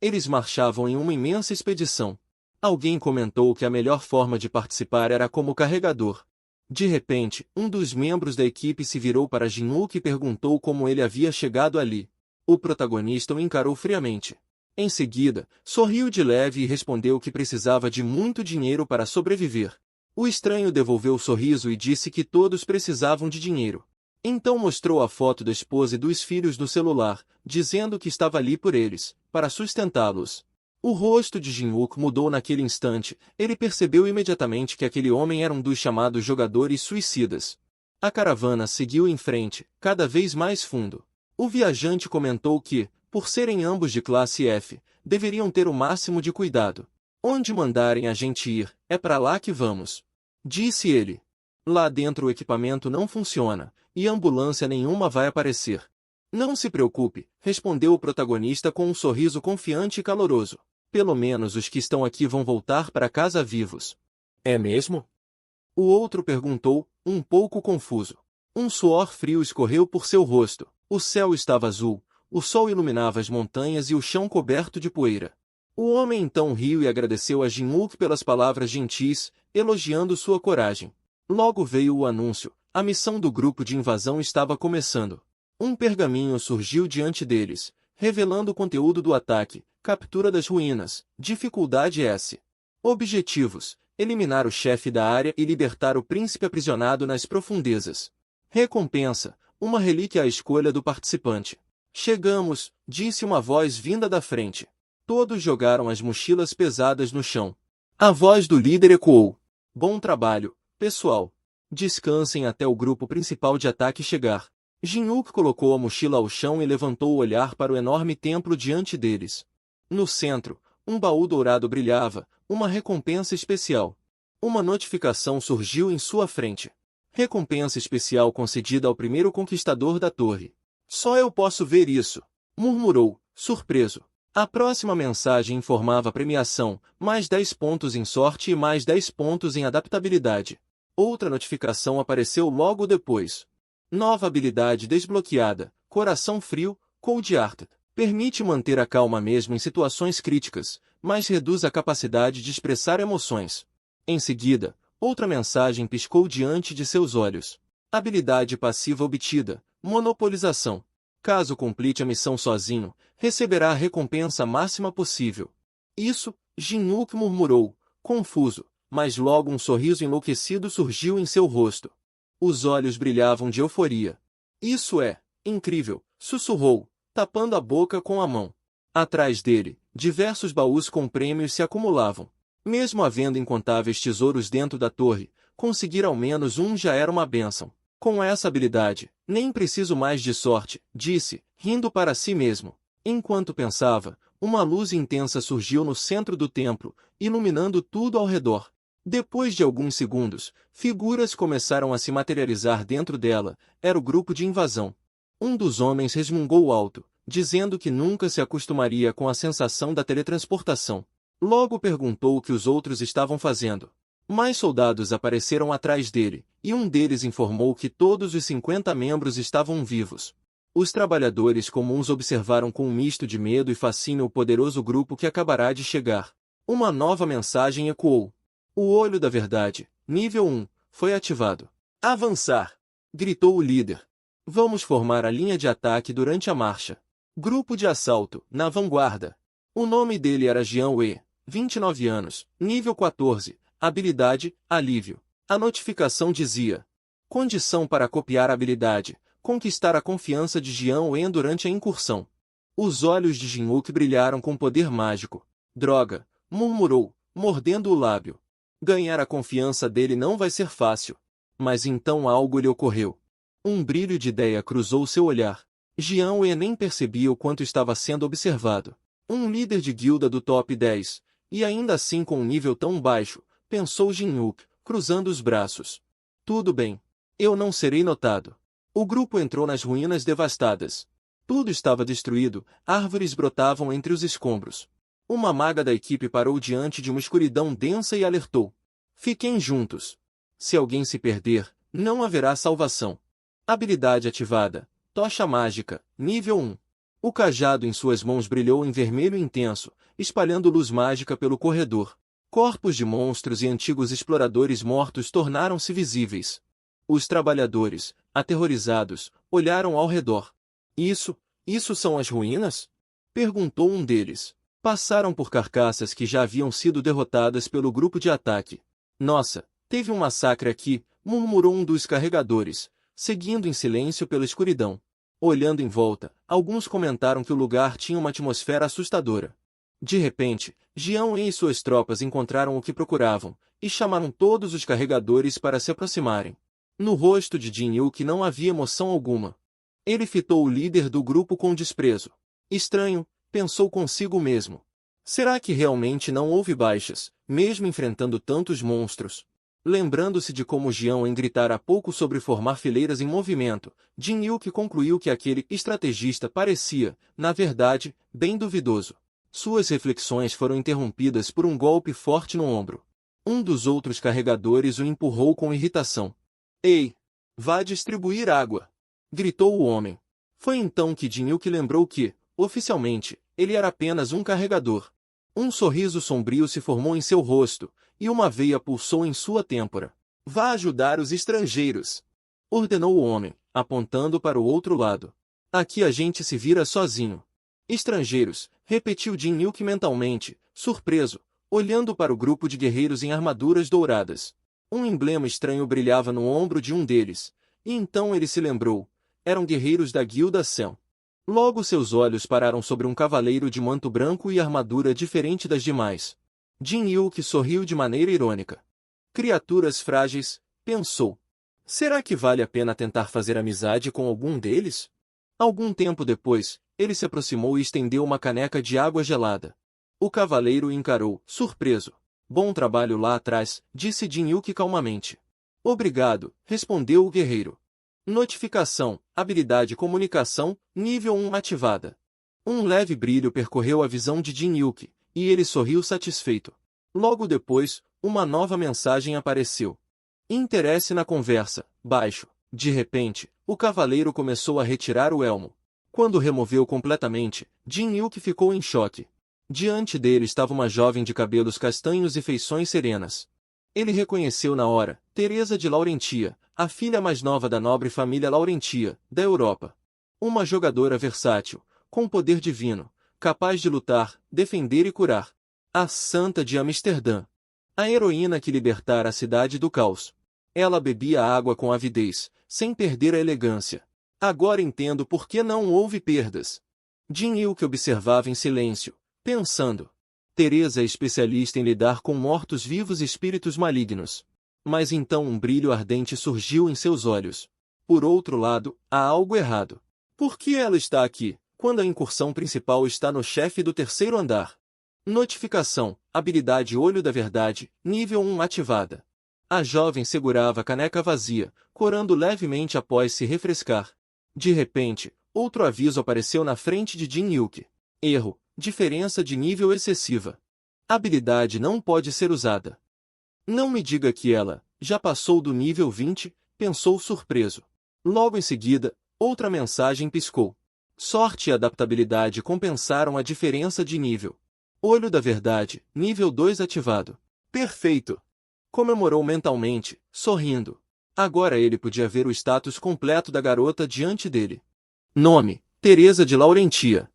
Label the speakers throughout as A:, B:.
A: Eles marchavam em uma imensa expedição. Alguém comentou que a melhor forma de participar era como carregador. De repente, um dos membros da equipe se virou para Jin-wook e perguntou como ele havia chegado ali. O protagonista o encarou friamente. Em seguida, sorriu de leve e respondeu que precisava de muito dinheiro para sobreviver. O estranho devolveu o sorriso e disse que todos precisavam de dinheiro. Então mostrou a foto da esposa e dos filhos no celular, dizendo que estava ali por eles, para sustentá-los. O rosto de Jin-wook mudou naquele instante, ele percebeu imediatamente que aquele homem era um dos chamados jogadores suicidas. A caravana seguiu em frente, cada vez mais fundo. O viajante comentou que, por serem ambos de classe F, deveriam ter o máximo de cuidado. Onde mandarem a gente ir, é para lá que vamos. Disse ele. Lá dentro o equipamento não funciona, e ambulância nenhuma vai aparecer. Não se preocupe, respondeu o protagonista com um sorriso confiante e caloroso. Pelo menos os que estão aqui vão voltar para casa vivos. É mesmo? O outro perguntou, um pouco confuso. Um suor frio escorreu por seu rosto. O céu estava azul, o sol iluminava as montanhas e o chão coberto de poeira. O homem então riu e agradeceu a Jin-wook pelas palavras gentis, elogiando sua coragem. Logo veio o anúncio, a missão do grupo de invasão estava começando. Um pergaminho surgiu diante deles, revelando o conteúdo do ataque, captura das ruínas, dificuldade S. Objetivos, eliminar o chefe da área e libertar o príncipe aprisionado nas profundezas. Recompensa, uma relíquia à escolha do participante. Chegamos, disse uma voz vinda da frente. Todos jogaram as mochilas pesadas no chão. A voz do líder ecoou. Bom trabalho, pessoal. Descansem até o grupo principal de ataque chegar. Jin-wook colocou a mochila ao chão e levantou o olhar para o enorme templo diante deles. No centro, um baú dourado brilhava, uma recompensa especial. Uma notificação surgiu em sua frente. Recompensa especial concedida ao primeiro conquistador da torre. Só eu posso ver isso, murmurou, surpreso. A próxima mensagem informava a premiação, mais 10 pontos em sorte e mais 10 pontos em adaptabilidade. Outra notificação apareceu logo depois. Nova habilidade desbloqueada, Coração Frio, Cold Hearted. Permite manter a calma mesmo em situações críticas, mas reduz a capacidade de expressar emoções. Em seguida, outra mensagem piscou diante de seus olhos. Habilidade passiva obtida, Monopolização. Caso complete a missão sozinho, receberá a recompensa máxima possível. Isso, Jin-wook murmurou, confuso, mas logo um sorriso enlouquecido surgiu em seu rosto. Os olhos brilhavam de euforia. Isso é incrível, sussurrou, tapando a boca com a mão. Atrás dele, diversos baús com prêmios se acumulavam. Mesmo havendo incontáveis tesouros dentro da torre, conseguir ao menos um já era uma bênção. Com essa habilidade, nem preciso mais de sorte, disse, rindo para si mesmo. Enquanto pensava, uma luz intensa surgiu no centro do templo, iluminando tudo ao redor. Depois de alguns segundos, figuras começaram a se materializar dentro dela, era o grupo de invasão. Um dos homens resmungou alto, dizendo que nunca se acostumaria com a sensação da teletransportação. Logo perguntou o que os outros estavam fazendo. Mais soldados apareceram atrás dele, e um deles informou que todos os 50 membros estavam vivos. Os trabalhadores comuns observaram com um misto de medo e fascínio o poderoso grupo que acabará de chegar. Uma nova mensagem ecoou. O Olho da Verdade, nível 1, foi ativado. Avançar! Gritou o líder. Vamos formar a linha de ataque durante a marcha. Grupo de assalto, na vanguarda. O nome dele era Jian Wei, 29 anos, nível 14. Habilidade, alívio. A notificação dizia: condição para copiar a habilidade, conquistar a confiança de Jian Wen durante a incursão. Os olhos de Jin-wook brilharam com poder mágico. Droga, murmurou, mordendo o lábio. Ganhar a confiança dele não vai ser fácil. Mas então algo lhe ocorreu. Um brilho de ideia cruzou seu olhar. Jian Wen nem percebia o quanto estava sendo observado. Um líder de guilda do top 10, e ainda assim com um nível tão baixo, pensou Jin-wook, cruzando os braços. Tudo bem. Eu não serei notado. O grupo entrou nas ruínas devastadas. Tudo estava destruído, árvores brotavam entre os escombros. Uma maga da equipe parou diante de uma escuridão densa e alertou. Fiquem juntos. Se alguém se perder, não haverá salvação. Habilidade ativada. Tocha mágica, nível 1. O cajado em suas mãos brilhou em vermelho intenso, espalhando luz mágica pelo corredor. Corpos de monstros e antigos exploradores mortos tornaram-se visíveis. Os trabalhadores, aterrorizados, olharam ao redor. Isso são as ruínas? Perguntou um deles. Passaram por carcaças que já haviam sido derrotadas pelo grupo de ataque. Nossa, teve um massacre aqui, murmurou um dos carregadores, seguindo em silêncio pela escuridão. Olhando em volta, alguns comentaram que o lugar tinha uma atmosfera assustadora. De repente, Jiang e suas tropas encontraram o que procuravam, e chamaram todos os carregadores para se aproximarem. No rosto de Jin Yuki não havia emoção alguma. Ele fitou o líder do grupo com desprezo. Estranho, pensou consigo mesmo. Será que realmente não houve baixas, mesmo enfrentando tantos monstros? Lembrando-se de como Jiang gritara há pouco sobre formar fileiras em movimento, Jin Yuki concluiu que aquele estrategista parecia, na verdade, bem duvidoso. Suas reflexões foram interrompidas por um golpe forte no ombro. Um dos outros carregadores o empurrou com irritação. Ei! Vá distribuir água! Gritou o homem. Foi então que Jin Yuki lembrou que, oficialmente, ele era apenas um carregador. Um sorriso sombrio se formou em seu rosto, e uma veia pulsou em sua têmpora. Vá ajudar os estrangeiros! Ordenou o homem, apontando para o outro lado. Aqui a gente se vira sozinho. Estrangeiros, repetiu Jin Yuki mentalmente, surpreso, olhando para o grupo de guerreiros em armaduras douradas. Um emblema estranho brilhava no ombro de um deles, e então ele se lembrou. Eram guerreiros da Guilda Céu. Logo seus olhos pararam sobre um cavaleiro de manto branco e armadura diferente das demais. Jin Yuki sorriu de maneira irônica. Criaturas frágeis, pensou. Será que vale a pena tentar fazer amizade com algum deles? Algum tempo depois, ele se aproximou e estendeu uma caneca de água gelada. O cavaleiro o encarou, surpreso. Bom trabalho lá atrás, disse Jin Yuki calmamente. Obrigado, respondeu o guerreiro. Notificação, habilidade comunicação, nível 1 ativada. Um leve brilho percorreu a visão de Jin Yuki, e ele sorriu satisfeito. Logo depois, uma nova mensagem apareceu. Interesse na conversa, baixo. De repente, o cavaleiro começou a retirar o elmo. Quando removeu completamente, Jin Yuki ficou em choque. Diante dele estava uma jovem de cabelos castanhos e feições serenas. Ele reconheceu na hora, Teresa de Laurentia, a filha mais nova da nobre família Laurentia, da Europa. Uma jogadora versátil, com poder divino, capaz de lutar, defender e curar. A Santa de Amsterdã. A heroína que libertara a cidade do caos. Ela bebia água com avidez, sem perder a elegância. Agora entendo por que não houve perdas. Jin Yuki observava em silêncio, pensando. Teresa é especialista em lidar com mortos-vivos e espíritos malignos. Mas então um brilho ardente surgiu em seus olhos. Por outro lado, há algo errado. Por que ela está aqui, quando a incursão principal está no chefe do terceiro andar? Notificação, habilidade Olho da Verdade, nível 1 ativada. A jovem segurava a caneca vazia, corando levemente após se refrescar. De repente, outro aviso apareceu na frente de Jin Yuki. Erro, diferença de nível excessiva. Habilidade não pode ser usada. Não me diga que ela já passou do nível 20, pensou surpreso. Logo em seguida, outra mensagem piscou. Sorte e adaptabilidade compensaram a diferença de nível. Olho da Verdade, nível 2 ativado. Perfeito! Comemorou mentalmente, sorrindo. Agora ele podia ver o status completo da garota diante dele. Nome, Teresa de Laurentia.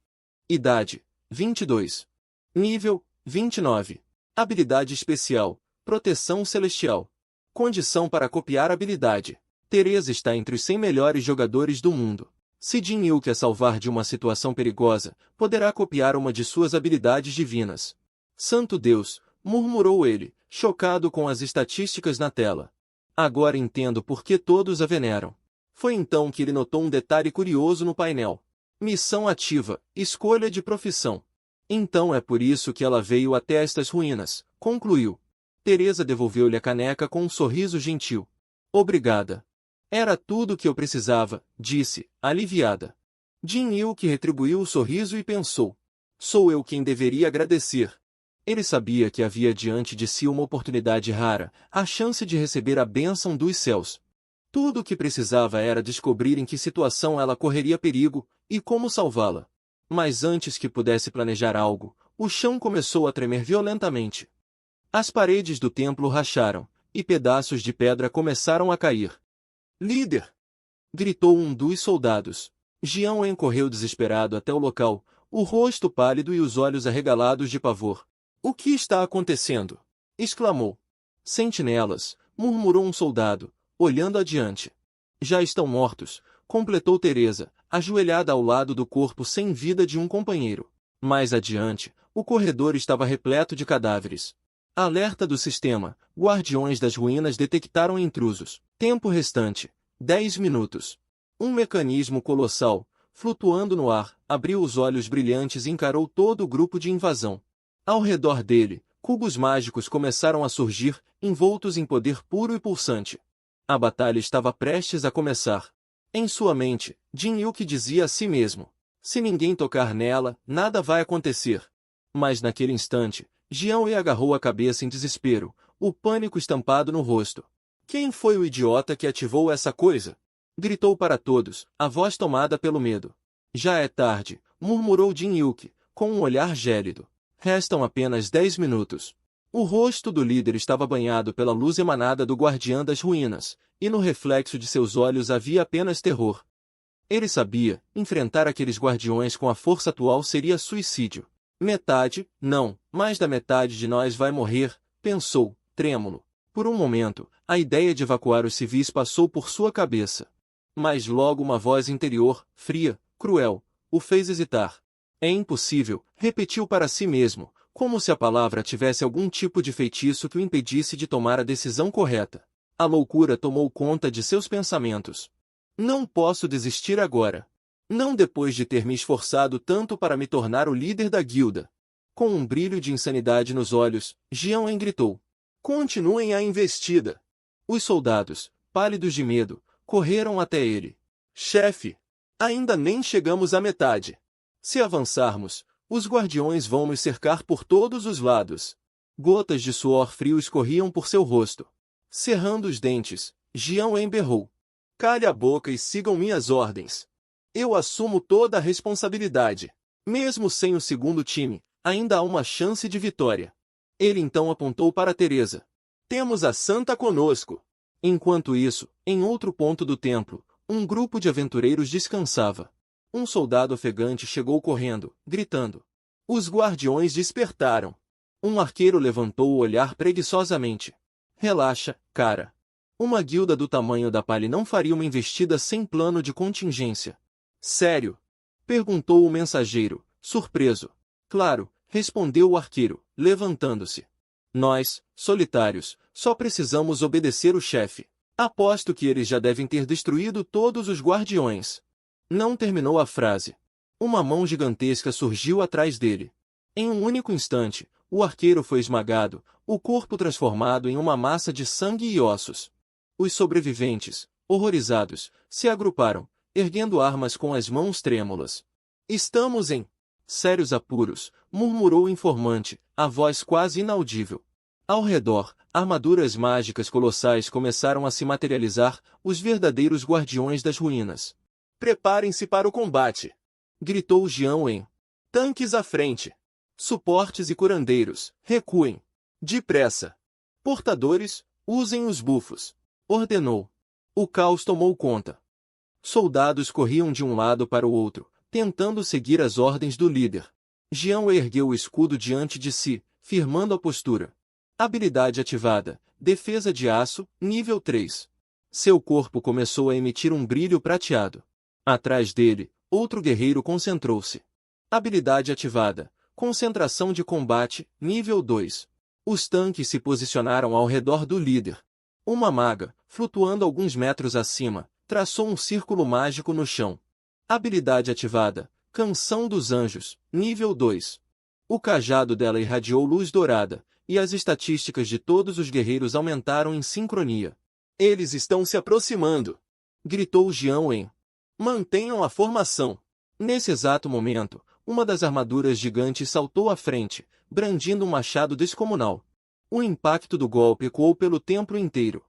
A: Idade, 22. Nível, 29. Habilidade especial, Proteção Celestial. Condição para copiar habilidade. Teresa está entre os 100 melhores jogadores do mundo. Se Jin Yuki a salvar de uma situação perigosa, poderá copiar uma de suas habilidades divinas. Santo Deus, murmurou ele, chocado com as estatísticas na tela. Agora entendo por que todos a veneram. Foi então que ele notou um detalhe curioso no painel. Missão ativa, escolha de profissão. Então é por isso que ela veio até estas ruínas, concluiu. Teresa devolveu-lhe a caneca com um sorriso gentil. Obrigada. Era tudo o que eu precisava, disse, aliviada. Jin Yuki retribuiu o sorriso e pensou. Sou eu quem deveria agradecer. Ele sabia que havia diante de si uma oportunidade rara, a chance de receber a bênção dos céus. Tudo o que precisava era descobrir em que situação ela correria perigo, e como salvá-la. Mas antes que pudesse planejar algo, o chão começou a tremer violentamente. As paredes do templo racharam, e pedaços de pedra começaram a cair. Líder! Gritou um dos soldados. Jião En correu desesperado até o local, o rosto pálido e os olhos arregalados de pavor. O que está acontecendo? Exclamou. Sentinelas, murmurou um soldado, olhando adiante. Já estão mortos, completou Teresa, ajoelhada ao lado do corpo sem vida de um companheiro. Mais adiante, o corredor estava repleto de cadáveres. Alerta do sistema, guardiões das ruínas detectaram intrusos. Tempo restante, 10 minutos. Um mecanismo colossal, flutuando no ar, abriu os olhos brilhantes e encarou todo o grupo de invasão. Ao redor dele, cubos mágicos começaram a surgir, envoltos em poder puro e pulsante. A batalha estava prestes a começar. Em sua mente, Jin Yuki dizia a si mesmo: se ninguém tocar nela, nada vai acontecer. Mas naquele instante, Jião E agarrou a cabeça em desespero, o pânico estampado no rosto. Quem foi o idiota que ativou essa coisa? Gritou para todos, a voz tomada pelo medo. Já é tarde, murmurou Jin Yuki, com um olhar gélido. Restam apenas 10 minutos. O rosto do líder estava banhado pela luz emanada do guardião das ruínas, e no reflexo de seus olhos havia apenas terror. Ele sabia, enfrentar aqueles guardiões com a força atual seria suicídio. Metade, não, mais da metade de nós vai morrer, pensou, trêmulo. Por um momento, a ideia de evacuar os civis passou por sua cabeça. Mas logo uma voz interior, fria, cruel, o fez hesitar. É impossível, repetiu para si mesmo, como se a palavra tivesse algum tipo de feitiço que o impedisse de tomar a decisão correta. A loucura tomou conta de seus pensamentos. Não posso desistir agora. Não depois de ter me esforçado tanto para me tornar o líder da guilda. Com um brilho de insanidade nos olhos, Jião En gritou. Continuem a investida. Os soldados, pálidos de medo, correram até ele. Chefe, ainda nem chegamos à metade. Se avançarmos, os guardiões vão nos cercar por todos os lados. Gotas de suor frio escorriam por seu rosto. Cerrando os dentes, Jião En berrou. Calhe a boca e sigam minhas ordens. Eu assumo toda a responsabilidade. Mesmo sem o segundo time, ainda há uma chance de vitória. Ele então apontou para Teresa. Temos a santa conosco. Enquanto isso, em outro ponto do templo, um grupo de aventureiros descansava. Um soldado ofegante chegou correndo, gritando. Os guardiões despertaram. Um arqueiro levantou o olhar preguiçosamente. Relaxa, cara. Uma guilda do tamanho da Pali não faria uma investida sem plano de contingência. Sério? Perguntou o mensageiro, surpreso. Claro, respondeu o arqueiro, levantando-se. Nós, solitários, só precisamos obedecer o chefe. Aposto que eles já devem ter destruído todos os guardiões. Não terminou a frase. Uma mão gigantesca surgiu atrás dele. Em um único instante, o arqueiro foi esmagado, o corpo transformado em uma massa de sangue e ossos. Os sobreviventes, horrorizados, se agruparam, erguendo armas com as mãos trêmulas. Estamos em sérios apuros, murmurou o informante, a voz quase inaudível. Ao redor, armaduras mágicas colossais começaram a se materializar, os verdadeiros guardiões das ruínas. Preparem-se para o combate! Gritou Jião En. Tanques à frente! Suportes e curandeiros, recuem! Depressa! Portadores, usem os bufos! Ordenou. O caos tomou conta. Soldados corriam de um lado para o outro, tentando seguir as ordens do líder. Jião ergueu o escudo diante de si, firmando a postura. Habilidade ativada, defesa de aço, nível 3. Seu corpo começou a emitir um brilho prateado. Atrás dele, outro guerreiro concentrou-se. Habilidade ativada, concentração de combate, nível 2. Os tanques se posicionaram ao redor do líder. Uma maga, flutuando alguns metros acima, traçou um círculo mágico no chão. Habilidade ativada, Canção dos Anjos, nível 2. O cajado dela irradiou luz dourada, e as estatísticas de todos os guerreiros aumentaram em sincronia. Eles estão se aproximando! Gritou Jião En. Mantenham a formação! Nesse exato momento, uma das armaduras gigantes saltou à frente, brandindo um machado descomunal. O impacto do golpe ecoou pelo templo inteiro.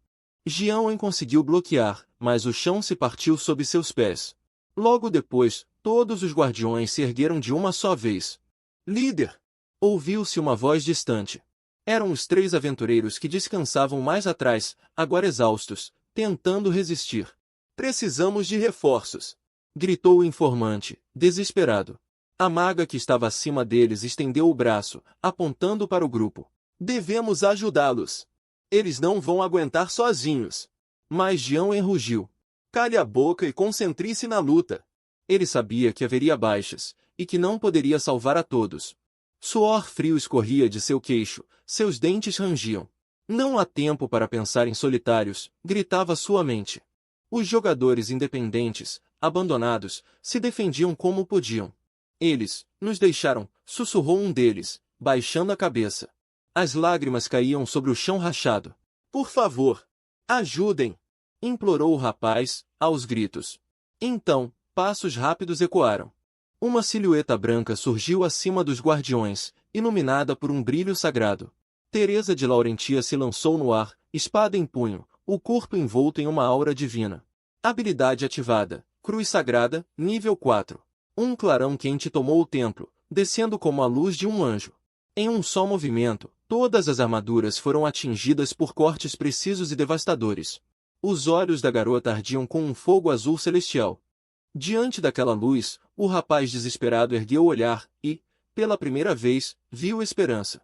A: Jião En conseguiu bloquear, mas o chão se partiu sob seus pés. Logo depois, Todos os guardiões se ergueram de uma só vez. Líder! Ouviu-se uma voz distante. Eram os 3 aventureiros que descansavam mais atrás, agora exaustos, tentando resistir. Precisamos de reforços! Gritou o informante, desesperado. A maga que estava acima deles estendeu o braço, apontando para o grupo. Devemos ajudá-los. Eles não vão aguentar sozinhos. Mas Jião rugiu. Cale a boca e concentre-se na luta. Ele sabia que haveria baixas, e que não poderia salvar a todos. Suor frio escorria de seu queixo, seus dentes rangiam. Não há tempo para pensar em solitários, gritava sua mente. Os jogadores independentes, abandonados, se defendiam como podiam. Eles nos deixaram, sussurrou um deles, baixando a cabeça. As lágrimas caíam sobre o chão rachado. Por favor, ajudem! Implorou o rapaz, aos gritos. Então, passos rápidos ecoaram. Uma silhueta branca surgiu acima dos guardiões, iluminada por um brilho sagrado. Teresa de Laurentia se lançou no ar, espada em punho, o corpo envolto em uma aura divina. Habilidade ativada, Cruz Sagrada, nível 4. Um clarão quente tomou o templo, descendo como a luz de um anjo. Em um só movimento, todas as armaduras foram atingidas por cortes precisos e devastadores. Os olhos da garota ardiam com um fogo azul celestial. Diante daquela luz, o rapaz desesperado ergueu o olhar e, pela primeira vez, viu esperança.